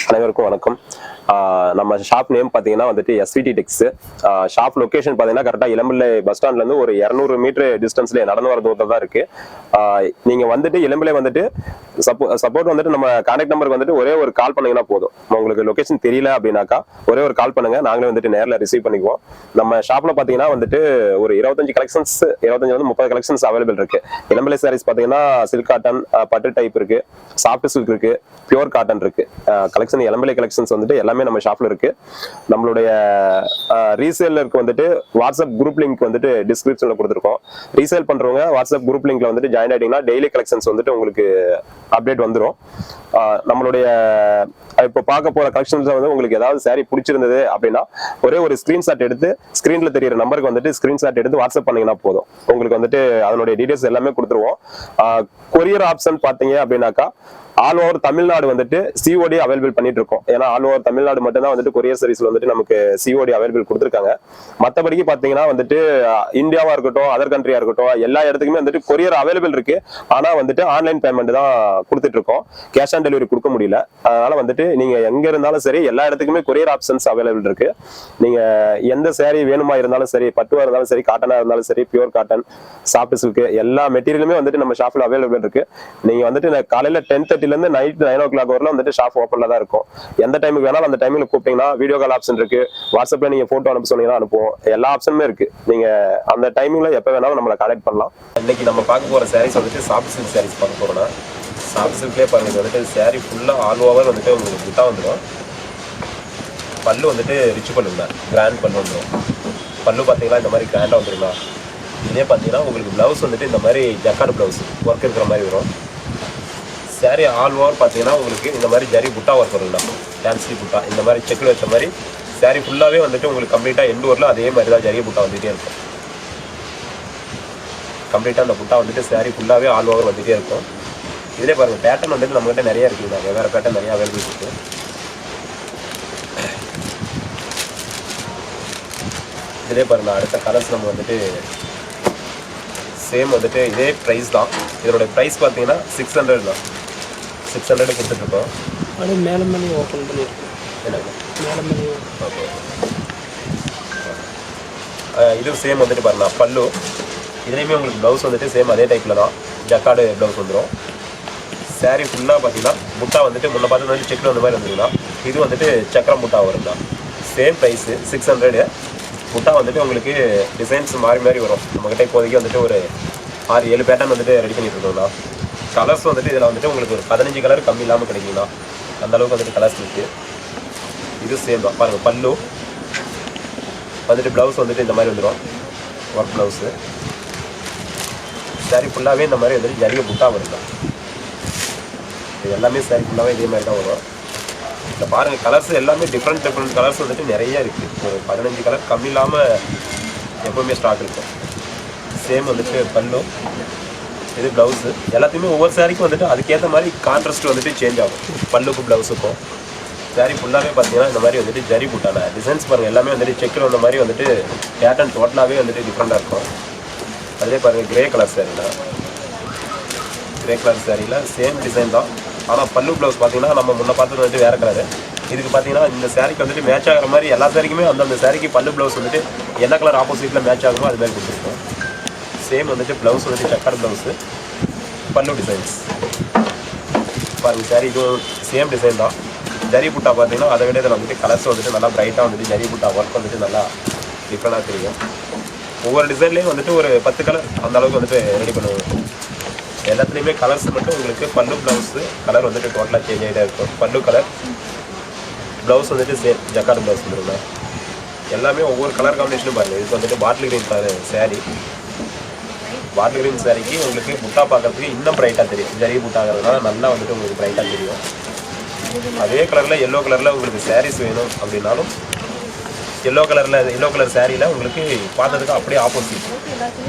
அனைவருக்கும் வணக்கம். நம்ம ஷாப் நேம் பார்த்தீங்கன்னா வந்துட்டு svttex. ஷாப் லொகேஷன் பார்த்தீங்கன்னா கரெக்டாக இளம்பிள்ளை பஸ் ஸ்டாண்ட்லேருந்து ஒரு 200 மீட்டர் டிஸ்டன்ஸ்லேயே நடந்து வர தூரத்தில் தான் இருக்கு. நீங்கள் வந்துட்டு இளம்பிள்ளை வந்துட்டு சப்போர்ட் வந்துட்டு நம்ம கான்டாக்ட் நம்பருக்கு வந்துட்டு ஒரே ஒரு கால் பண்ணீங்கன்னா போதும். உங்களுக்கு லொகேஷன் தெரியல அப்படின்னாக்கா ஒரே ஒரு கால் பண்ணுங்க, நாங்களே வந்துட்டு நேரில் ரிசீவ் பண்ணிக்குவோம். நம்ம ஷாப்ல பார்த்தீங்கன்னா வந்துட்டு ஒரு 25 கலெக்ஷன்ஸ் 30 கலெக்ஷன்ஸ் அவைலபிள் இருக்கு. இளம்பிள்ளை சாரீஸ் பார்த்தீங்கன்னா சில்க் காட்டன், பட்டு டைப் இருக்கு, சாஃப்ட் சில்க் இருக்கு, பியூர் காட்டன் இருக்கு. கலெக்ஷன் இளம்பிள்ளை கலெக்ஷன்ஸ் வந்துட்டு எல்லாமே நம்ம ஷாப்ல இருக்கு. நம்மளுடைய ரீசேலருக்கு வந்துட்டு வாட்ஸ்அப் குரூப் லிங்க் வந்துட்டு டிஸ்கிரிப்ஷன்ல கொடுத்துருக்கோம். ரீசேல் பண்றவங்க வாட்ஸ்அப் குரூப் லிங்க்ல வந்துட்டு ஜாயின் ஆயிட்டீங்கன்னா டெய்லி கலெக்ஷன்ஸ் வந்துட்டு உங்களுக்கு அப்டேட் வந்துடும். நம்மளுடைய இப்போ பார்க்க போற கலெக்ஷன்ஸ் வந்து உங்களுக்கு ஏதாவது சாரி பிடிச்சிருந்தது அப்படின்னா ஒரே ஒரு ஸ்கிரீன்ஷாட் எடுத்து ஸ்கிரீன்ல தெரியுற நம்பருக்கு வந்துட்டு ஸ்கிரீன்ஷாட் எடுத்து வாட்ஸ்அப் பண்ணீங்கன்னா போதும். உங்களுக்கு வந்துட்டு அதனுடைய டீடைல்ஸ் எல்லாமே கொடுத்துருவோம். கொரியர் ஆப்ஷன் பாத்தீங்க அப்படின்னாக்கா ஆல் ஓவர் தமிழ்நாடு வந்துட்டு சிஓடி அவைலபிள் பண்ணிட்டு இருக்கோம். ஏன்னா ஆல் ஓவர் தமிழ்நாடு மட்டும் தான் வந்துட்டு கொரியர் சர்வீஸ்ல வந்துட்டு நமக்கு சிஓடி அவைலபிள் கொடுத்துருக்காங்க. மற்றபடிக்கு பாத்தீங்கன்னா வந்துட்டு இந்தியாவா இருக்கட்டும், அதர் கண்ட்ரியா இருக்கட்டும், எல்லா இடத்துக்குமே வந்துட்டு கொரியர் அவைலபிள் இருக்கு. ஆனா வந்துட்டு ஆன்லைன் பேமெண்ட் தான் கொடுத்துட்டு இருக்கோம். கேஷ் ஆன் டெலிவரி கொடுக்க முடியல. அதனால வந்துட்டு நீங்க எங்க இருந்தாலும் சரி எல்லா இடத்துக்குமே கொரியர் ஆப்ஷன்ஸ் அவைலபிள் இருக்கு. நீங்க எந்த சேரீ வேணுமா இருந்தாலும் சரி, பட்டுவா இருந்தாலும் சரி, காட்டனா இருந்தாலும் சரி, பியூர் காட்டன், சாஃப்ட் சில்க் எல்லா மெட்டீரியலுமே வந்துட்டு நம்ம ஷாப்ல அவைலபிள் இருக்கு. நீங்க வந்துட்டு காலையில 10:30 இருந்து நைட் 9 o'clock வரலாம் வந்துட்டு ஷாப் ஓப்பன்ல தான் இருக்கும். எந்த டைமுக்கு வேணாலும் அந்த டைம்ல கூப்பிட்டீங்கன்னா வீடியோ கால் ஆப்ஷன் இருக்கு. வாட்ஸ்அப்ல நீங்க போட்டோ அனுப்ப சொன்னீங்கன்னா அனுப்புவோம். எல்லா ஆப்ஷனுமே இருக்கு. நீங்க அந்த டைமிங்ல எப்ப வேணாலும் நம்மளை கான்டாக்ட் பண்ணலாம். இன்னைக்கு நம்ம பார்க்க போற சாரீஸ் வந்துட்டு சாஃப்ட் சில்க் சாரீஸ் பார்க்க போறோம்னா, சாஃப்ட் சில்க்லேயே பாருங்க வந்துட்டு சாரீ ஃபுல்லா ஆல் ஓவர் வந்துட்டு உங்களுக்கு புட்டா வந்துடும். பல்லு வந்துட்டு ரிச் பல்லுங்களா, கிராண்ட் பல்லு வந்துடும். பல்லு பார்த்தீங்கன்னா இந்த மாதிரி கிராண்டா வந்துருங்களா. இதே பார்த்தீங்கன்னா உங்களுக்கு பிளவுஸ் வந்துட்டு இந்த மாதிரி ஜக்கார்டு பிளவுஸ் ஒர்க் இருக்கிற மாதிரி வரும். சாரீ ஆல் ஓவர் பார்த்தீங்கன்னா உங்களுக்கு இந்த மாதிரி ஜரி புட்டா ஒர்க் வருங்களா, டான்ஸ்லி புட்டா இந்த மாதிரி செக்கில் வச்ச மாதிரி சாரீ ஃபுல்லாகவே வந்துட்டு உங்களுக்கு கம்ப்ளீட்டாக எண்டு வரல அதே மாதிரி தான் ஜரிய புட்டா வந்துகிட்டே இருக்கும். கம்ப்ளீட்டாக அந்த புட்டா வந்துட்டு சாரீ ஃபுல்லாகவே ஆல் ஓவர் வந்துகிட்டே இருக்கும். இதிலே பாருங்கள் பேட்டர்ன் வந்துட்டு நம்மகிட்ட நிறைய இருக்குங்க, வேறு பேட்டர்ன் நிறைய அவைலபிள் இருக்குது. இதிலே பாருங்கள் அடுத்த கலர்ஸ் நம்ம வந்துட்டு சேம் வந்துட்டு இதே ப்ரைஸ் தான். இதோட ப்ரைஸ் பார்த்தீங்கன்னா 600 தான். 600 கொடுத்துட்ருக்கோம். அது மேலே மேலே ஓப்பன் பண்ணியிருக்கோம். என்னங்க மேலே மேலே ஓகே. இது சேம் வந்துட்டு பாருங்க பல்லு. இதுலேயுமே உங்களுக்கு ப்ளவுஸ் வந்துட்டு சேம் அதே டைப்பில் தான் ஜக்கார்டு ப்ளவுஸ் வந்துடும். சாரீ ஃபுல்லாக பார்த்தீங்கன்னா புட்டா வந்துட்டு முன்ன பார்த்து வந்துட்டு செக்கில் வந்த மாதிரி வந்துருங்களா. இது வந்துட்டு சக்கரம் புட்டா வருங்களா. Same price 600. புட்டா வந்துட்டு உங்களுக்கு டிசைன்ஸ் மாறி மாறி வரும். நம்மக்கிட்ட இப்போதைக்கு வந்துட்டு ஒரு 6-7 பேட்டர்ன் வந்துட்டு ரெடி பண்ணிட்டு இருக்கோம்னா. கலர்ஸ் வந்துட்டு இதில் வந்துட்டு உங்களுக்கு ஒரு 15 கலர் கம்மி இல்லாமல் கிடைக்குங்களா. அந்தளவுக்கு வந்துட்டு கலர்ஸ் இருக்குது. இது சேம் தான் பாருங்கள். பல்லு வந்துட்டு ப்ளவுஸ் வந்துட்டு இந்த மாதிரி வந்துடும், ஒர்க் ப்ளவுஸு. சாரீ ஃபுல்லாகவே இந்த மாதிரி வந்துட்டு ஜரிய புட்டா வருங்க. இது எல்லாமே சாரீ ஃபுல்லாகவே இதே மாதிரி தான் வரும். இந்த பாருங்கள் கலர்ஸ் எல்லாமே டிஃப்ரெண்ட் கலர்ஸ் வந்துட்டு நிறைய இருக்குது. ஒரு 15 கலர் கம்மி இல்லாமல் எப்போவுமே ஸ்டாக் இருக்கும். சேம் வந்துட்டு பல்லு, இது ப்ளவுஸு. எல்லாத்தையுமே ஒவ்வொரு சாரிக்கும் வந்துட்டு அதுக்கேற்ற மாதிரி கான்ட்ராஸ்ட் வந்துட்டு சேஞ்ச் ஆகும். பல்லுக்கும் ப்ளவுஸுக்கும் சாரீ ஃபுல்லாகவே பார்த்தீங்கன்னா இந்த மாதிரி வந்துட்டு ஜரி புட்டான டிசைன்ஸ் பாருங்கள். எல்லாமே வந்துட்டு செக்கில் வந்த மாதிரி வந்துட்டு பேட்டர்ன் டோட்டலாகவே வந்துட்டு டிஃப்ரெண்ட்டாக இருக்கும். அதிலே பாருங்கள் கிரே கலர் சாரீனா, கிரே கலர் சாரியில் சேம் டிசைன் தான். ஆனால் பல்லு ப்ளவுஸ் பார்த்தீங்கன்னா நம்ம முன்ன பார்த்தது வந்துட்டு வேறு கலரு. இதுக்கு பார்த்தீங்கன்னா இந்த சாரீக்கு வந்துட்டு மேட்ச் ஆகிற மாதிரி எல்லா சாரிக்குமே அந்தந்த சாரிக்கு பல்லு ப்ளவுஸ் வந்துட்டு என்ன கலர் ஆப்போசிட்டில் மேட்ச் ஆகுமோ அது மாதிரி கொடுத்துருக்கோம். சேம் வந்துட்டு ப்ளவுஸ் வந்துட்டு சக்கர் ப்ளவுஸு, பல்லு டிசைன்ஸ் பாருங்கள். சாரீ இதுவும் சேம் டிசைன் தான். ஜரி புட்டா பார்த்தீங்கன்னா அதை விட இதில் வந்துட்டு கலர்ஸ் வந்துட்டு நல்லா ப்ரைட்டாக வந்துட்டு ஜரி புட்டா ஒர்க் வந்துட்டு நல்லா டிஃப்ரெண்டாக தெரியும். ஒவ்வொரு டிசைன்லேயும் வந்துட்டு ஒரு 10 கலர் அந்த அளவுக்கு வந்துட்டு ரெடி பண்ணுவோம். எல்லாத்துலேயுமே கலர்ஸ் மட்டும் உங்களுக்கு பல்லு ப்ளவுஸு கலர் வந்துட்டு டோட்டலாக சேஞ்ச் ஆகிட்டே இருக்கும். பல்லு கலர், ப்ளவுஸ் வந்துட்டு சேம் ஜக்கார்டு ப்ளவுஸ் வந்துருங்க. எல்லாமே ஒவ்வொரு கலர் காம்பினேஷனும் பாருங்கள். இதுக்கு வந்துட்டு bottle green colour sari. Bottle green சாரீக்கு உங்களுக்கு புட்டா பார்க்கறதுக்கு இன்னும் ப்ரைட்டாக தெரியும். ஜரி புட்டாகிறதுனால நல்லா வந்துட்டு உங்களுக்கு ப்ரைட்டாக தெரியும். அதே கலரில் எல்லோ கலரில் உங்களுக்கு சாரீஸ் வேணும் அப்படின்னாலும் எல்லோ கலர் சாரியில் உங்களுக்கு பார்த்ததுக்கு அப்படியே ஆப்போசிட்.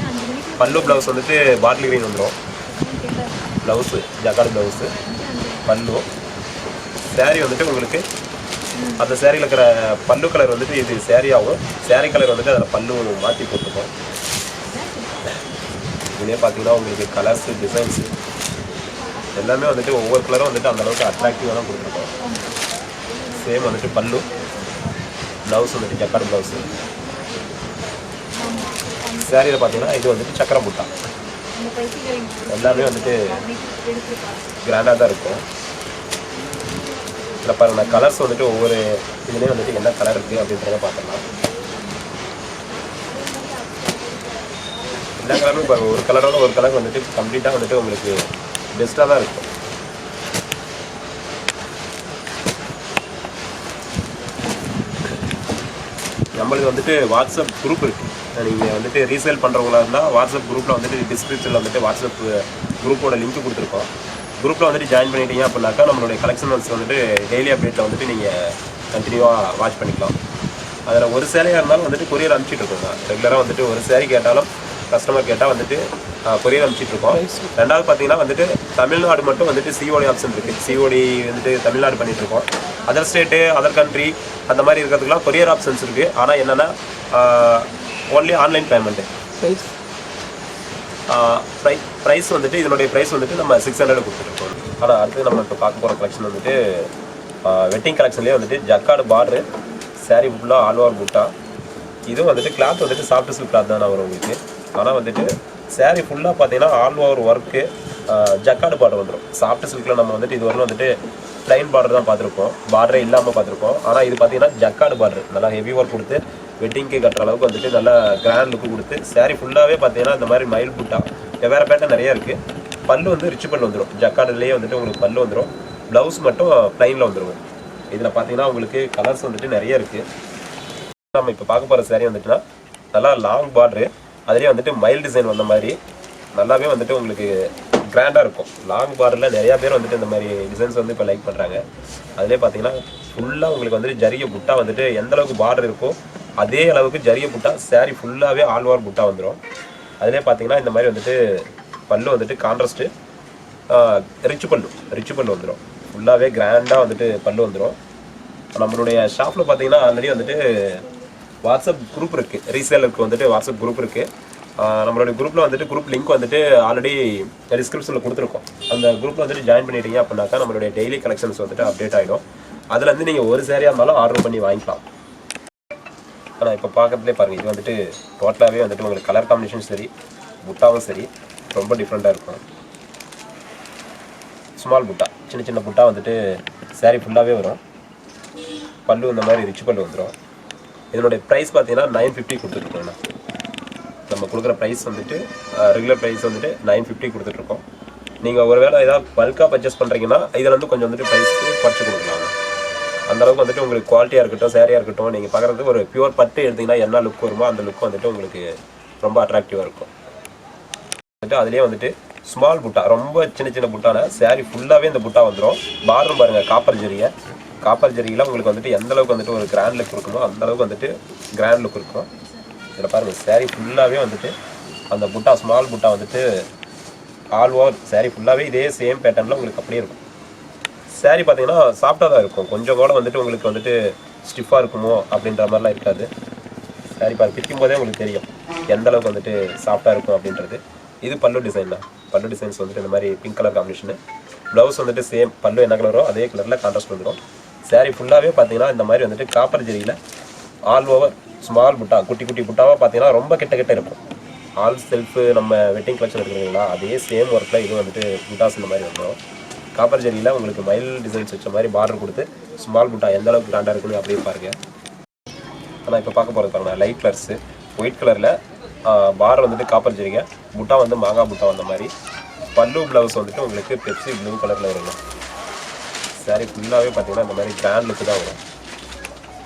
பல்லு ப்ளவுஸ் வந்துட்டு பாட்டில் கிரீன் வந்துடும். ப்ளவுஸு ஜக்கார்டு ப்ளவுஸு, பல்லு. சாரீ வந்துட்டு உங்களுக்கு அந்த சாரியில் இருக்கிற பல்லு கலர் வந்துட்டு இது சாரீ ஆகும். சாரீ கலர் வந்துட்டு அதில் பல்லு மாற்றி போட்டுருக்கோம். இதுலேயே பார்த்தீங்கன்னா உங்களுக்கு கலர்ஸு டிசைன்ஸு எல்லாமே வந்துட்டு ஒவ்வொரு கலரும் வந்துட்டு அந்தளவுக்கு அட்ராக்டிவாக தான் கொடுத்துருக்கோம். சேம் வந்துட்டு பல்லு, ப்ளவுஸ் வந்துட்டு ஜக்கார்டு ப்ளவுஸு. சாரியில் பார்த்தீங்கன்னா இது வந்துட்டு சக்கரை புட்டா. எல்லாமே வந்துட்டு கிராண்டாக தான் இருக்கும். இதில் பாருங்க கலர்ஸ் வந்துட்டு ஒவ்வொரு இதுலேயும் வந்துட்டு என்ன கலர் இருக்குது அப்படின்றத பார்த்துக்கலாம். எல்லா கலருமே பாருங்கள், ஒரு கலரோட ஒரு கலர் வந்துட்டு கம்ப்ளீட்டாக வந்துட்டு உங்களுக்கு பெஸ்ட்டாக தான் இருக்கும். நம்மளுக்கு வந்துட்டு வாட்ஸ்அப் குரூப் இருக்குது. நீங்கள் வந்துட்டு ரீசேல் பண்ணுறவங்களா இருந்தால் வாட்ஸ்அப் குரூப்பில் வந்துட்டு டிஸ்கிரிப்ஷனில் வந்துட்டு வாட்ஸ்அப் குரூப்போட லிங்க் கொடுத்துருக்கோம். குரூப்பில் வந்துட்டு ஜாயின் பண்ணிட்டீங்க அப்படின்னாக்கா நம்மளுடைய கலெக்ஷன்ஸ் வந்துட்டு டெய்லி அப்டேட்டில் வந்துட்டு நீங்கள் கண்டினியூவாக வாட்ச் பண்ணிக்கலாம். அதில் ஒரு சேலையாக இருந்தாலும் வந்துட்டு கொரியர் அனுப்பிச்சிட்ருக்கோங்க. ரெகுலராக வந்துட்டு ஒரு சேரீ கேட்டாலும் கஸ்டமர் கேட்டால் வந்துட்டு கொரியர் அனுப்பிச்சிட்ருக்கோம். ரெண்டாவது பார்த்தீங்கன்னா வந்துட்டு தமிழ்நாடு மட்டும் வந்துட்டு சிஓடி ஆப்ஷன் இருக்குது. சிஓடி வந்துட்டு தமிழ்நாடு பண்ணிகிட்ருக்கோம். அதர் ஸ்டேட்டு, அதர் கண்ட்ரி அந்த மாதிரி இருக்கிறதுக்குலாம் கொரியர் ஆப்ஷன்ஸ் இருக்குது. ஆனால் என்னென்னா ஒன்லி ஆன்லைன் பேமெண்ட்டு. ப்ரைஸ் வந்துட்டு இதனுடைய ப்ரைஸ் வந்துட்டு நம்ம 600 கொடுத்துருக்கோம். ஆனால் அடுத்து நம்ம இப்போ பார்க்க போகிற கலெக்ஷன் வந்துட்டு வெட்டிங் கலெக்ஷன்லேயே வந்துட்டு ஜக்கார்டு பார்டரு, சாரீ ஃபுல்லாக ஆல் ஓவர் புட்டா. இதுவும் வந்துட்டு கிளாத் வந்துட்டு சாஃப்ட் சில்க் கிளாத் தான் வரும் உங்களுக்கு. ஆனால் வந்துட்டு சாரீ ஃபுல்லாக பார்த்தீங்கன்னா all over work jacquard border வந்துடும். சாஃப்ட் சில்கில் நம்ம வந்துட்டு இது வரலும் வந்துட்டு ப்ளைன் பார்டர் தான் பார்த்துருப்போம், பார்டரே இல்லாமல் பார்த்துருப்போம். ஆனால் இது பார்த்தீங்கன்னா ஜக்கார்டு பார்டர் நல்லா ஹெவி ஒர்க் கொடுத்து வெட்டிங்க்கு கட்டுற அளவுக்கு வந்துட்டு நல்லா கிராண்ட் லுக்கு கொடுத்து சாரீ ஃபுல்லாகவே பார்த்தீங்கன்னா இந்த மாதிரி மயில் புட்டா வேறு பேட்டர் நிறையா இருக்குது. பல்லு வந்து ரிச் பல்லு வந்துடும். ஜக்கார்டுலேயே வந்துட்டு உங்களுக்கு பல்லு வந்துடும். ப்ளவுஸ் மட்டும் ப்ளைனில் வந்துடும். இதில் பார்த்தீங்கன்னா உங்களுக்கு கலர்ஸ் வந்துட்டு நிறைய இருக்குது. நம்ம இப்போ பார்க்க போகிற சாரீ வந்துட்டுனா நல்லா லாங் பார்டரு, அதுலேயே வந்துட்டு மயில் டிசைன் வந்த மாதிரி நல்லாவே வந்துட்டு உங்களுக்கு கிராண்டாக இருக்கும். லாங் பார்டரில் நிறையா பேர் வந்துட்டு இந்த மாதிரி டிசைன்ஸ் வந்து இப்போ லைக் பண்ணுறாங்க. அதிலே பார்த்தீங்கன்னா ஃபுல்லாக உங்களுக்கு வந்துட்டு ஜரிய புட்டா வந்துட்டு எந்த அளவுக்கு பார்டர் இருக்கோ அதே அளவுக்கு ஜரிய புட்டா சாரீ ஃபுல்லாகவே ஆல் ஓவர் புட்டா வந்துடும். அதிலே பார்த்தீங்கன்னா இந்த மாதிரி வந்துட்டு பல்லு வந்துட்டு கான்ட்ராஸ்ட்டு ரிச் பல்லு வந்துடும். ஃபுல்லாகவே கிராண்டாக வந்துட்டு பல்லு வந்துடும். நம்மளுடைய ஷாப்பில் பார்த்தீங்கன்னா ஆல்ரெடி வந்துட்டு வாட்ஸ்அப் குரூப் இருக்குது. ரீசேலருக்கு வந்துட்டு வாட்ஸ்அப் குரூப் இருக்குது. நம்மளுடைய குரூப்பில் வந்துட்டு குரூப் லிங்க் வந்துட்டு ஆல்ரெடி டிஸ்கிரிப்ஷனில் கொடுத்துருக்கோம். அந்த குரூப்பில் வந்துட்டு ஜாயின் பண்ணிட்டீங்க அப்படின்னாக்கா நம்மளுடைய டெய்லி கலெக்ஷன்ஸ் வந்துட்டு அப்டேட் ஆகிடும். அதுலேருந்து நீங்கள் ஒரு சேரீயாக இருந்தாலும் ஆர்டர் பண்ணி வாங்கிக்கலாம். ஆனால் இப்போ பார்க்கறதுலே பாருங்கள், இது வந்துட்டு டோட்டலாகவே வந்துட்டு உங்களுக்கு கலர் காம்பினேஷன் சரி, புட்டாவும் சரி ரொம்ப டிஃப்ரெண்ட்டாக இருக்கும். ஸ்மால் புட்டா, சின்ன சின்ன புட்டா வந்துட்டு சாரீ ஃபுல்லாகவே வரும். பல்லு இந்த மாதிரி ரிச் பல்லு வந்துடும். இதனுடைய ப்ரைஸ் பார்த்தீங்கன்னா 950 கொடுத்துட்ருக்கோண்ணா. நம்ம கொடுக்குற ப்ரைஸ் வந்துட்டு ரெகுலர் ப்ரைஸ் வந்துட்டு 950 கொடுத்துட்ருக்கோம். நீங்கள் ஒரு வேளை ஏதாவது பல்காக பர்ச்சேஸ் பண்ணுறீங்கன்னா இதில் வந்து கொஞ்சம் வந்துட்டு ப்ரைஸ் குறைச்சி கொடுக்கலாம். அந்தளவுக்கு வந்துட்டு உங்களுக்கு குவாலிட்டியாக இருக்கட்டும், சாரியாக இருக்கட்டும், நீங்கள் பார்க்குறது ஒரு பியூர் பட்டு எடுத்திங்கன்னா என்ன லுக் வருமோ அந்த லுக் வந்துட்டு உங்களுக்கு ரொம்ப அட்ராக்டிவாக இருக்கும். வந்துட்டு அதுலேயே வந்துட்டு ஸ்மால் புட்டா, ரொம்ப சின்ன சின்ன புட்டான சாரீ ஃபுல்லாகவே இந்த புட்டா வந்துடும். பார்டர் பாருங்கள், காப்பர் ஜரியில் உங்களுக்கு வந்துட்டு எந்த அளவுக்கு வந்துட்டு ஒரு கிராண்ட் லுக் இருக்குமோ அந்த அளவுக்கு வந்துட்டு கிராண்ட் லுக் இருக்கும். இதில் பாருங்கள் சாரீ ஃபுல்லாகவே வந்துட்டு அந்த புட்டா, ஸ்மால் புட்டா வந்துட்டு ஆல் ஓவர் சாரீ ஃபுல்லாகவே இதே சேம் பேட்டர்னில் உங்களுக்கு அப்படியே இருக்கும். சாரீ பார்த்தீங்கன்னா சாஃப்டாக தான் இருக்கும். கொஞ்சம் கூட வந்துட்டு உங்களுக்கு வந்துட்டு ஸ்டிஃபாக இருக்குமோ அப்படின்ற மாதிரிலாம் இருக்காது. சாரீ பிரிக்கும் போதே உங்களுக்கு தெரியும் எந்த அளவுக்கு வந்துட்டு சாஃப்டாக இருக்கும் அப்படின்றது. இது பல்லு டிசைன் தான். பல்லு டிசைன்ஸ் வந்துட்டு இந்த மாதிரி பிங்க் கலர் காம்பினேஷனு. ப்ளவுஸ் வந்துட்டு சேம் பல்லு என்ன கலரோ அதே கலரில் கான்ட்ராஸ்ட் வந்துடும். சாரீ ஃபுல்லாகவே பார்த்தீங்கன்னா இந்த மாதிரி வந்துட்டு காப்பர் ஜரியில் ஆல் ஓவர் ஸ்மால் புட்டா, குட்டி குட்டி புட்டாவாக பார்த்தீங்கன்னா ரொம்ப கிட்ட இருக்கும். ஆல் செல்ஃபு நம்ம வெட்டிங் கலெக்ஷன் எடுக்கிறீங்களா அதே சேம் ஒர்க்கில் இது வந்துட்டு புட்டாஸ் இந்த மாதிரி வந்துடும். காப்பர் ஜரியில் உங்களுக்கு மயில் டிசைன்ஸ் வச்ச மாதிரி பார்டர் கொடுத்து ஸ்மால் புட்டா எந்த அளவுக்கு கிராண்டாக இருக்குன்னு அப்படியே பாருங்கள். ஆனால் இப்போ பார்க்க போகிறது பாருங்கள், லைட் கலர்ஸு ஒயிட் கலரில் பார்டர் வந்துட்டு காப்பர் ஜரிங்க, புட்டா வந்து மாங்காய் புட்டா வந்த மாதிரி. பல்லு ப்ளவுஸ் வந்துட்டு உங்களுக்கு பெப்சி ப்ளூ கலரில் வருங்க. சாரீ ஃபுல்லாகவே பார்த்தீங்கன்னா இந்த மாதிரி கிராண்ட் லுக்கு தான் வரும்.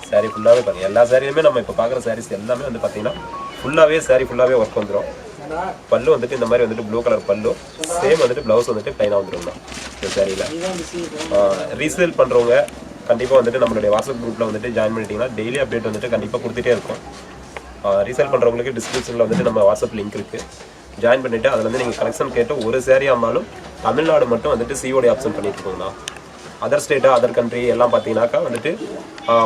சாரீ ஃபுல்லாகவே பாருங்கள், எல்லா சாரியுமே நம்ம இப்போ பார்க்குற சாரீஸ் எல்லாமே வந்து பார்த்தீங்கன்னா ஃபுல்லாகவே சாரீ ஃபுல்லாகவே ஒர்க் வந்துடும். பல்லு வந்துட்டு இந்த மாதிரி வந்துட்டு ப்ளூ கலர் பல்லு, சேம் வந்துட்டு ப்ளவுஸ் வந்துட்டு ப்ளைனாக வந்துடும் தான் இந்த சாரியில். ரீசேல் பண்ணுறவங்க கண்டிப்பாக வந்துட்டு நம்மளுடைய வாட்ஸ்அப் குரூப்பில் வந்துட்டு ஜாயின் பண்ணிட்டீங்கன்னா டெய்லி அப்டேட் வந்துட்டு கண்டிப்பாக கொடுத்துட்டே இருக்கும். ரீசேல் பண்ணுறவங்களுக்கு டிஸ்கிரிப்ஷனில் வந்துட்டு நம்ம வாட்ஸ்அப் லிங்க் இருக்குது. ஜாயின் பண்ணிவிட்டு அதில் வந்து நீங்கள் கலெக்ஷன் கேட்டு ஒரு சேரீயாக இருந்தாலும் தமிழ்நாடு மட்டும் வந்துட்டு சிஓடி ஆப்ஷன் பண்ணிட்டு இருக்கோங்கண்ணா. அதர் ஸ்டேட்டு, அதர் கண்ட்ரி எல்லாம் பார்த்தீங்கன்னாக்கா வந்துட்டு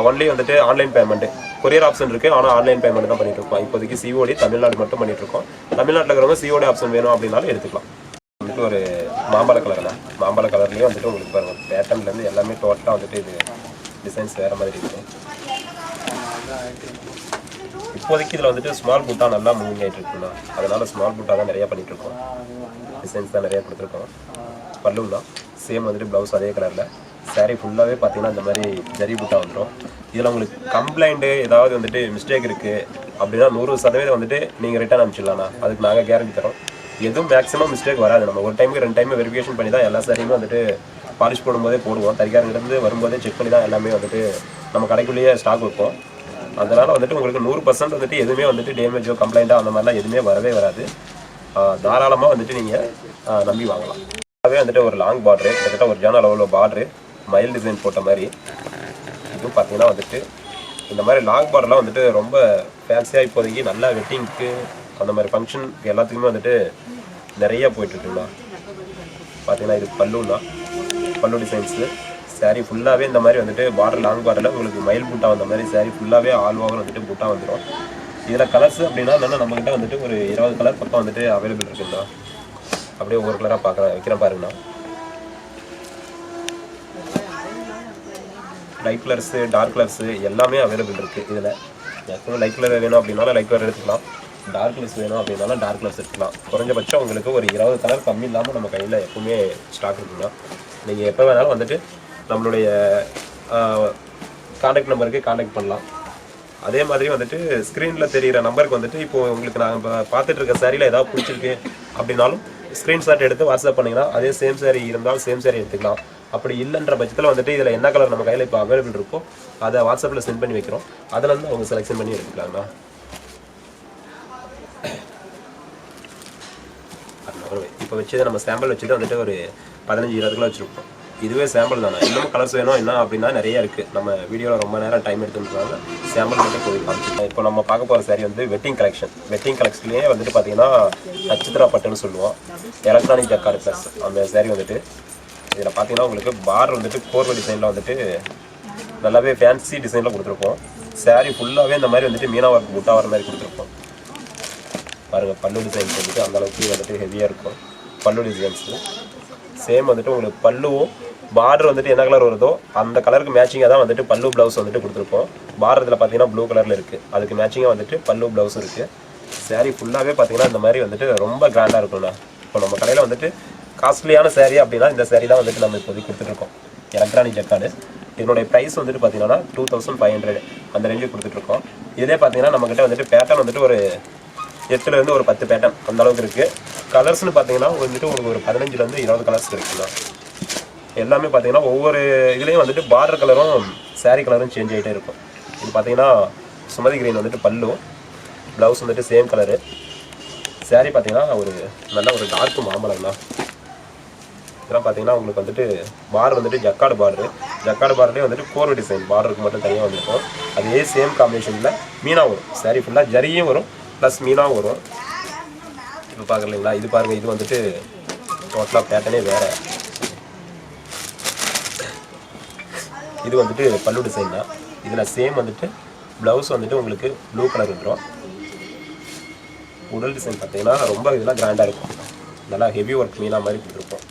ஒன்லி வந்துட்டு ஆன்லைன் பேமெண்ட்டு, கொரியர் ஆப்ஷன் இருக்குது. ஆனால் ஆன்லைன் பேமெண்ட் தான் பண்ணிட்டு இருக்கோம். இப்போதைக்கு சிஓடி தமிழ்நாடு மட்டும் பண்ணிட்டு இருக்கோம். தமிழ்நாட்டில் இருக்கிறவங்க சிஓடி ஆப்ஷன் வேணும் அப்படின்னாலும் எடுத்துக்கலாம். வந்துட்டு ஒரு மாம்பழ கலர் தான். மாம்பழ கலர்லேயே வந்துட்டு உங்களுக்கு பாருங்கள் பேட்டர்ன்லேருந்து எல்லாமே டோட்டலாக வந்துட்டு இது டிசைன்ஸ் வேறு மாதிரி இருக்கும். இப்போதைக்கு இதில் வந்துட்டு ஸ்மால் புட்டா நல்லா மூவிங் ஆகிட்டு இருக்குண்ணா. அதனால் ஸ்மால் புட்டா தான் நிறையா பண்ணிகிட்ருக்கோம். டிசைன்ஸ் தான் நிறையா கொடுத்துருக்கோம். பல்லுன்னா சேம் வந்துட்டு ப்ளவுஸ் அதே கலரில். சாரீ ஃபுல்லாகவே பார்த்தீங்கன்னா இந்த மாதிரி ஜரி புட்டா வந்துடும். இதில் உங்களுக்கு கம்ப்ளைண்ட்டு ஏதாவது வந்துட்டு மிஸ்டேக் இருக்குது அப்படின்னா 100% வந்துட்டு நீங்கள் ரிட்டர்ன் அனுப்பிச்சிடலாண்ணா. அதுக்கு நாங்கள் கேரண்டி தரோம். எதுவும் மேக்ஸிமம் மிஸ்டேக் வராது. நம்ம ஒரு டைமுக்கு 2 டைம் வெரிஃபிகேஷன் பண்ணி தான் எல்லா சாரியுமே வந்துட்டு பாலிஷ் போடும்போதே போடுவோம். தறிக்காரங்கிட்டேருந்து வரும்போதே செக் பண்ணி தான் எல்லாமே வந்துட்டு நம்ம கடைக்குள்ளேயே ஸ்டாக் வைப்போம். அதனால் வந்துட்டு உங்களுக்கு 100% வந்துட்டு எதுவுமே வந்துட்டு டேமேஜோ கம்ப்ளைண்ட்டோ அந்த மாதிரிலாம் எதுவுமே வரவே வராது. தாராளமாக வந்துட்டு நீங்கள் நம்பி வாங்கலாம். அதுவே வந்துட்டு ஒரு லாங் பார்டரு, கிட்டத்தட்ட ஒரு ஜான அளவில் பார்டரு, மயில் டிசைன் போட்ட மாதிரி. இதுவும் பார்த்தீங்கன்னா வந்துட்டு இந்த மாதிரி லாங் பார்டர்லாம் வந்துட்டு ரொம்ப ஃபேன்சியாக இப்போதைக்கு நல்லா வெட்டிங்க்கு அந்த மாதிரி ஃபங்க்ஷன் எல்லாத்துக்குமே வந்துட்டு நிறைய போயிட்டுருக்குங்களா. பார்த்தீங்கன்னா இது பல்லுன்னா பல்லு டிசைன்ஸு. சாரீ ஃபுல்லாகவே இந்த மாதிரி வந்துட்டு பார்டர் லாங் பார்டரில் உங்களுக்கு மயில் புட்டா வந்த மாதிரி சாரீ ஃபுல்லாகவே ஆல் ஓவர் வந்துட்டு புட்டா வந்துடும். இதில் கலர்ஸ் அப்படின்னா என்னென்னா நம்மகிட்ட வந்துட்டு ஒரு 20 கலர் பக்கம் வந்துட்டு அவைலபிள் இருக்குங்களா. அப்படியே ஒவ்வொரு கலராக வைக்கிறேன் பாருங்கண்ணா. லைட் கலர்ஸு டார்க் கலர்ஸு எல்லாமே அவைலபிள் இருக்குது. இதில் எப்பவும் லைட் கலர் வேணும் அப்படின்னாலும் லைட் கலர் எடுத்துக்கலாம். டார்க் கலர்ஸ் வேணும் அப்படின்னாலும் டார்க் கலர்ஸ் எடுத்துக்கலாம். குறைஞ்சபட்சம் உங்களுக்கு ஒரு 20 கலர் கம்மி இல்லாமல் நம்ம கையில் எப்பவுமே ஸ்டாக் இருக்குங்களா. நீங்கள் எப்போ வேணாலும் வந்துட்டு நம்மளுடைய கான்டாக்ட் நம்பருக்கு கான்டாக்ட் பண்ணலாம். அதே மாதிரி வந்துட்டு ஸ்க்ரீனில் தெரிகிற நம்பருக்கு வந்துட்டு இப்போது உங்களுக்கு நான் பார்த்துட்டு இருக்க சாரியில் ஏதாவது பிடிச்சிருக்கு அப்படின்னாலும் ஸ்க்ரீன்ஷாட் எடுத்து வாட்ஸ்அப் பண்ணிங்கன்னா அதே சேம் சாரி இருந்தாலும் சேம் சாரி எடுத்துக்கலாம். அப்படி இல்லைன்ற பட்சத்தில் வந்துட்டு இதில் என்ன கலர் நம்ம கையில் இப்போ அவைலபிள் இருக்கோ அதை வாட்ஸ்அப்பில் சென்ட் பண்ணி வைக்கிறோம். அதிலேருந்து அவங்க செலெக்ஷன் பண்ணி எடுத்துக்கலாம்ண்ணா. இப்போ வச்சது நம்ம சாம்பிள் வச்சுட்டு வந்துட்டு ஒரு 15-20 கிலோ வச்சுருப்போம். இதுவே சாம்பிள் தானே. இன்னமும் கலர்ஸ் வேணும் என்ன அப்படின்னா நிறைய இருக்குது. நம்ம வீடியோவில் ரொம்ப நேரம் டைம் எடுத்துன்றதுனால சாம்பிள் மட்டும் போய் காமிச்சிக்கலாம். இப்போ நம்ம பார்க்க போகிற சாரி வந்து வெட்டிங் கலெக்ஷன். வெட்டிங் கலெக்ஷன்லேயே வந்துட்டு பார்த்தீங்கன்னா நட்சத்திரா பட்டுன்னு சொல்லுவோம். எலக்ட்ரானிக் ஜக்கார்டு ப்ளஸ் அந்த சாரி வந்துட்டு இதில் பார்த்தீங்கன்னா உங்களுக்கு பார்டர் வந்துட்டு கோர்வ டிசைனில் வந்துட்டு நல்லாவே ஃபேன்சி டிசைனில் கொடுத்துருப்போம். சாரீ ஃபுல்லாகவே இந்த மாதிரி வந்துட்டு மீனா ஒர்க் புட்டா வர மாதிரி கொடுத்துருப்போம். பாருங்கள் பல்லு டிசைன்ஸ் வந்துட்டு அந்தளவுக்கு வந்துட்டு ஹெவியாக இருக்கும். பல்லு டிசைன்ஸு சேம் வந்துட்டு உங்களுக்கு பல்லுவும் பார்டர் வந்துட்டு என்ன கலர் வருதோ அந்த கலருக்கு மேட்சிங்காக தான் வந்துட்டு பல்லு ப்ளவுஸ் வந்துட்டு கொடுத்துருப்போம். பார்டர் இதில் பார்த்தீங்கன்னா ப்ளூ கலரில் இருக்குது. அதுக்கு மேட்சிங்காக வந்துட்டு பல்லு ப்ளவுஸ் இருக்குது. சாரீ ஃபுல்லாகவே பார்த்தீங்கன்னா இந்த மாதிரி வந்துட்டு ரொம்ப கிராண்டாக இருக்கும்ண்ணா. இப்போ நம்ம கடையில் வந்துட்டு காஸ்ட்லியான சாரீ அப்படின்னா இந்த சாரீ தான் வந்துட்டு நம்ம இப்போதைக்கு கொடுத்துட்ருக்கோம். Electronic jacquard. இதனுடைய ப்ரைஸ் வந்துட்டு பார்த்தீங்கன்னா 2500 அந்த ரேஞ்சுக்கு கொடுத்துட்ருக்கோம். இதே பார்த்தீங்கன்னா நம்மக்கிட்ட வந்துட்டு பேட்டர்ன் வந்துட்டு ஒரு 8லேருந்து ஒரு 10 பேட்டர்ன் அந்த அளவுக்கு இருக்குது. கலர்ஸ்னு பார்த்தீங்கன்னா வந்துட்டு உங்களுக்கு ஒரு 15லேருந்து 20 கலர்ஸ் இருக்குங்களா. எல்லாமே பார்த்தீங்கன்னா ஒவ்வொரு இதுலேயும் வந்துட்டு பார்டர் கலரும் சாரீ கலரும் சேஞ்ச் ஆகிட்டே இருக்கும். இது பார்த்தீங்கன்னா சுமதி கிரீன் வந்துட்டு பல்லு, ப்ளவுஸ் வந்துட்டு சேம் கலரு. சாரீ பார்த்தீங்கன்னா ஒரு நல்ல ஒரு டார்க் மாம்பழம்னா. இதெல்லாம் பார்த்தீங்கன்னா உங்களுக்கு வந்துட்டு பார்டர் வந்துட்டு ஜக்கார்டு பார்டரு. ஜக்கார்டு பார்டர்லேயே வந்துட்டு கோர்வ டிசைன் பார்டருக்கு மட்டும் தனியாக வந்துருக்கும். அதே சேம் காம்பினேஷனில் மீனா வரும். சாரீ ஃபுல்லாக ஜரியும் வரும் ப்ளஸ் மீனாவும் வரும். இப்போ பார்க்குறீங்களா, இது பாருங்கள். இது வந்துட்டு டோட்டலாக பேட்டர்னே வேறு. இது வந்துட்டு பல்லு டிசைன் தான். இதில் சேம் வந்துட்டு ப்ளவுஸ் வந்துட்டு உங்களுக்கு ப்ளூ கலர் வந்துடும். உடல் டிசைன் பார்த்தீங்கன்னா ரொம்ப இதெல்லாம் கிராண்டாக இருக்கும். நல்லா ஹெவி ஒர்க் மீனா மாதிரி கொடுத்துருப்போம்.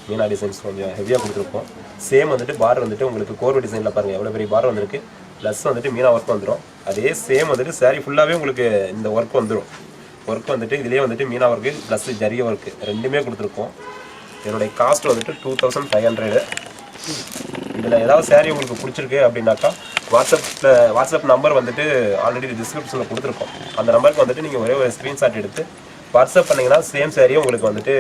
மீனா டிசைன்ஸ் கொஞ்சம் ஹெவியாக கொடுத்துருப்போம். சேம் வந்துட்டு பார்டர் வந்துட்டு உங்களுக்கு கோர்வ டிசைனில் பாருங்கள் எவ்வளோ பெரிய பார்டர் வந்துருக்கு. ப்ளஸ் வந்துட்டு மீனா ஒர்க் வந்துடும். அதே சேம் வந்துட்டு சாரீ ஃபுல்லாகவே உங்களுக்கு இந்த ஒர்க் வந்துடும். ஒர்க் வந்துட்டு இதிலே வந்துட்டு மீனா ஒர்க்கு ப்ளஸ் ஜரிய ஒர்க்கு ரெண்டுமே கொடுத்துருக்கோம். இதனுடைய காஸ்ட் வந்துட்டு 2500. இதில் ஏதாவது சாரீ உங்களுக்கு பிடிச்சிருக்கு அப்படின்னாக்கா வாட்ஸ்அப் நம்பர் வந்துட்டு ஆல்ரெடி டிஸ்கிரிப்ஷனில் கொடுத்துருக்கோம். அந்த நம்பருக்கு வந்துட்டு நீங்கள் ஒரே ஒரு ஸ்க்ரீன்ஷாட் எடுத்து வாட்ஸ்அப் பண்ணிங்கன்னா சேம் சாரியும் உங்களுக்கு வந்துட்டு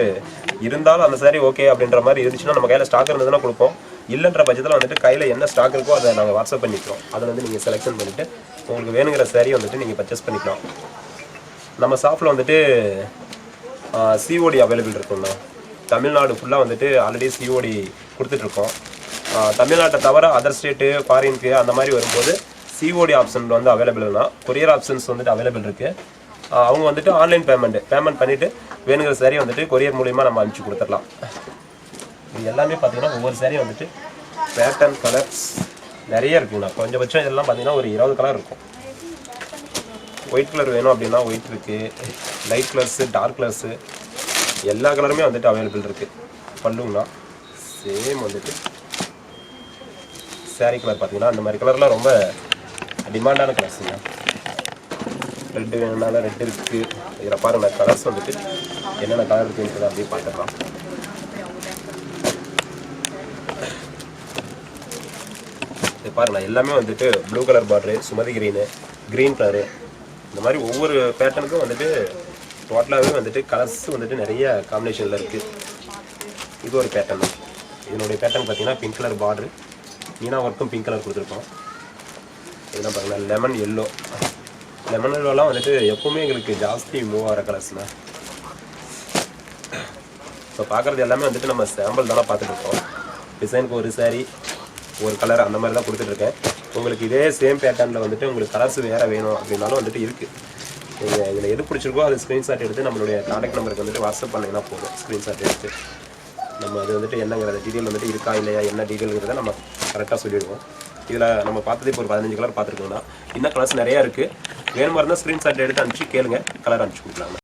இருந்தாலும் அந்த சாரீ ஓகே அப்படின்ற மாதிரி இருந்துச்சுன்னா நம்ம கையில் ஸ்டாக் இருந்ததுன்னா கொடுப்போம். இல்லைன்ற பட்சத்தில் வந்துட்டு கையில் என்ன ஸ்டாக் இருக்கோ அதை நாங்கள் வாட்ஸ்அப் பண்ணிக்கிறோம். அதில் வந்து நீங்கள் செலெக்ஷன் பண்ணிவிட்டு உங்களுக்கு வேணுங்கிற சாரீ வந்துட்டு நீங்கள் பர்ச்சேஸ் பண்ணிக்கலாம். நம்ம ஷாப்பில் வந்துட்டு சிஓடி அவைலபிள் இருக்கும்ண்ணா. தமிழ்நாடு ஃபுல்லாக வந்துட்டு ஆல்ரெடி சிஓடி கொடுத்துட்ருக்கோம். தமிழ்நாட்டை தவிர அதர் ஸ்டேட்டு ஃபாரினுக்கு அந்த மாதிரி வரும்போது சிஓடி ஆப்ஷன் வந்து அவைலபிள்னா கொரியர் ஆப்ஷன்ஸ் வந்துட்டு அவைலபிள் இருக்குது. அவங்க வந்துட்டு ஆன்லைன் பேமெண்ட் பண்ணிவிட்டு வேணுங்கிற சாரீ வந்துட்டு கொரியர் மூலிமா நம்ம அனுப்பிச்சி கொடுத்துடலாம். இது எல்லாமே பார்த்தீங்கன்னா ஒவ்வொரு சாரியும் வந்துட்டு பேட்டர்ன் கலர்ஸ் நிறைய இருக்குங்கண்ணா. கொஞ்சபட்சம் இதெல்லாம் பார்த்தீங்கன்னா ஒரு 20 கலர் இருக்கும். ஒயிட் கலர் வேணும் அப்படின்னா ஒயிட் இருக்குது. லைட் கலர்ஸு டார்க் கலர்ஸு எல்லா கலருமே வந்துட்டு அவைலபிள் இருக்குது. பல்லுங்கண்ணா சேம் வந்துட்டு saree கலர் பார்த்தீங்கன்னா அந்த மாதிரி கலர்லாம் ரொம்ப டிமாண்டான கலர்ஸுங்க. ரெட்டு வேணும்னாலும் ரெட் இருக்குது. இதில் பாருங்க கலர்ஸ் வந்துட்டு என்னென்ன கலர் இருக்குன்றது அப்படியே பார்த்துக்கலாம். இது பாருங்க எல்லாமே வந்துட்டு blue colour border, Sumathi green colour, இந்த மாதிரி ஒவ்வொரு பேட்டர்னுக்கும் வந்துட்டு டோட்டலாகவே வந்துட்டு கலர்ஸ் வந்துட்டு நிறைய காம்பினேஷனில் இருக்குது. இது ஒரு பேட்டர்ன். இதனுடைய பேட்டர்ன் பார்த்தீங்கன்னா பிங்க் கலர் பார்டரு, மீனா ஒர்க்கும் பிங்க் கலர் கொடுத்துருக்கோம். இதெல்லாம் பார்த்தீங்கன்னா லெமன் எல்லோலாம் வந்துட்டு எப்போவுமே எங்களுக்கு ஜாஸ்தி மூவ் ஆகிற கலர்ஸ்ண்ணா. இப்போ பார்க்குறது எல்லாமே வந்துட்டு நம்ம சாம்பிள் தானே பார்த்துட்டு இருக்கோம். டிசைனுக்கு ஒரு saree ஒரு கலர் அந்த மாதிரி தான் கொடுத்துட்ருக்கேன். உங்களுக்கு இதே சேம் பேட்டர்னில் வந்துட்டு உங்களுக்கு கலர்ஸ் வேறு வேணும் அப்படின்னாலும் வந்துட்டு இருக்குது. நீங்கள் இதில் எது பிடிச்சிருக்கோ அது ஸ்க்ரீன்ஷாட் எடுத்து நம்மளுடைய கான்டாக்ட் நம்பருக்கு வந்துட்டு வாட்ஸ்அப் பண்ணிங்கன்னா போதும். ஸ்க்ரீன்ஷாட் எடுத்து நம்ம அது வந்துட்டு என்னங்கிறத டீட்டெயில் வந்துட்டு இருக்கா இல்லையா என்ன டீட்டெயிலுங்கிறத நம்ம கரெக்டாக சொல்லிவிடுவோம். இதில் நம்ம பார்த்தது இப்போ ஒரு 15 கலர் பார்த்துருக்கோம்னா இன்னும் கலர்ஸ் நிறையா இருக்குது. வேணுமா இருந்தால் ஸ்க்ரீன்ஷாட் எடுத்து அனுப்பிச்சு கேளுங்க, கலர் அனுப்பிச்சு கொடுக்கலாங்க.